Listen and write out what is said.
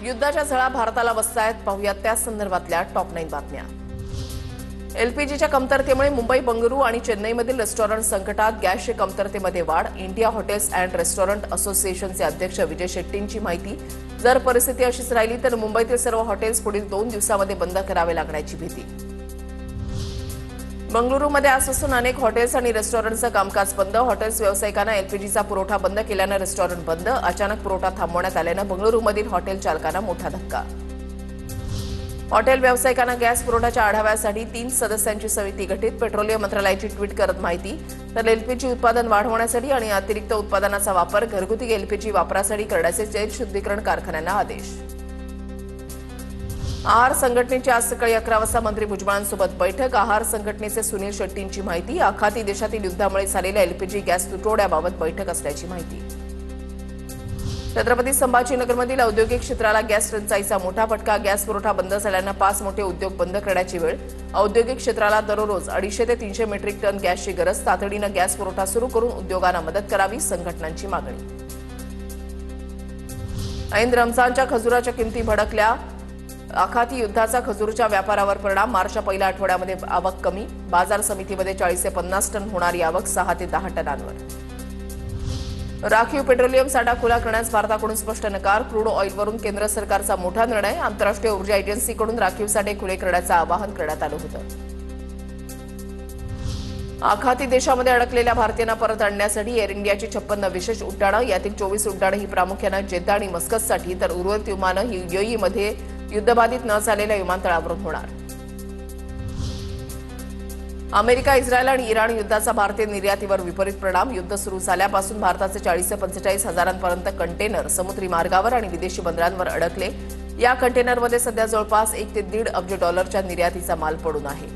युद्धाच्या झळा भारताला बसतायत, पाहुयात त्या संदर्भातल्या टॉप 9 बातम्या। एलपीजीच्या कमतरतेमुळे मुंबई, बंगळुरू आणि चेन्नईमधील रेस्टॉरंट संकटात, गॅसच्या कमतरतेमध्ये वाढ। इंडिया हॉटेल्स अँड रेस्टॉरंट असोसिएशनचे अध्यक्ष विजय शेट्टींची माहिती। जर परिस्थिती अशीच राहिली तर मुंबईतील सर्व हॉटेल्स पुढील 2 दिवसांमध्ये बंद करावे लागण्याची भीती। बंगळुरूमध्ये आजपासून अनेक हॉटेल्स आणि रेस्टॉरंटचं कामकाज बंद। हॉटेल्स व्यावसायिकांना एलपीजीचा पुरवठा बंद केल्यानं रेस्टॉरंट बंद। अचानक पुरवठा थांबवण्यात आल्यानं बंगळुरूमधील हॉटेल चालकांना मोठा धक्का। हॉटेल व्यावसायिकांना गॅस पुरवठ्याच्या आढाव्यासाठी 3 सदस्यांची समिती गठीत। पेट्रोलियम मंत्रालयाची ट्विट करत माहिती। तर एलपीजी उत्पादन वाढवण्यासाठी आणि अतिरिक्त उत्पादनाचा वापर घरगुती एलपीजी वापरासाठी करण्याचे तेल शुद्धीकरण कारखान्यांना आदेश। आहार संघटनेची आज सकाळी 11 वाजता मंत्री भुजबळांसोबत बैठक। आहार संघटनेचे सुनील शेट्टींची माहिती। आखाती देशातील युद्धामुळे झालेल्या एलपीजी गॅस तुटवड्याबाबत बैठक असल्याची माहिती। छत्रपती संभाजीनगरमधील औद्योगिक क्षेत्राला गॅस टंचाईचा मोठा फटका। गॅस पुरवठा बंद झाल्यानं 5 मोठे उद्योग बंद करण्याची वेळ। औद्योगिक क्षेत्राला दररोज 250 ते 300 मेट्रिक टन गॅसची गरज। तातडीनं गॅस पुरवठा सुरू करून उद्योगांना मदत करावी, संघटनांची मागणी। ऐन रमजानच्या खजुराच्या किमती भडकल्या। आखाती युद्धाचा खजूरच्या व्यापारावर परिणाम। मार्चच्या पहिल्या आठवड्यामध्ये आवक कमी। बाजार समितीमध्ये 40 ते 50 टन होणारी आवक 6 ते 10 टनांवर। राखीव पेट्रोलियम साठा खुला करण्यास भारताकडून स्पष्ट नकार। क्रूड ऑइलवरून केंद्र सरकारचा मोठा निर्णय। आंतरराष्ट्रीय ऊर्जा एजन्सीकडून राखीव साठे खुले करण्याचं आवाहन करण्यात आलं होतं। आखाती देशामध्ये अडकलेल्या भारतीयांना परत आणण्यासाठी एअर इंडियाची 56 विशेष उड्डाणं। यातील 24 उड्डाणं ही प्रामुख्यानं जेद्दा आणि मस्कतसाठी, तर उर्वरित विमानं ही युएईमध्ये युद्धबाधित न झालेल्या विमानतळावरून होणार। अमेरिका, इस्रायल आणि इराण युद्धाचा भारतीय निर्यातीवर विपरीत परिणाम। युद्ध सुरू झाल्यापासून भारताचे 40 ते 45 हजारांपर्यंत कंटेनर समुद्री मार्गावर आणि विदेशी बंदरांवर अडकले। या कंटेनरमध्ये सध्या जवळपास $1 ते $1.5 अब्ज निर्यातीचा माल पडून आहे।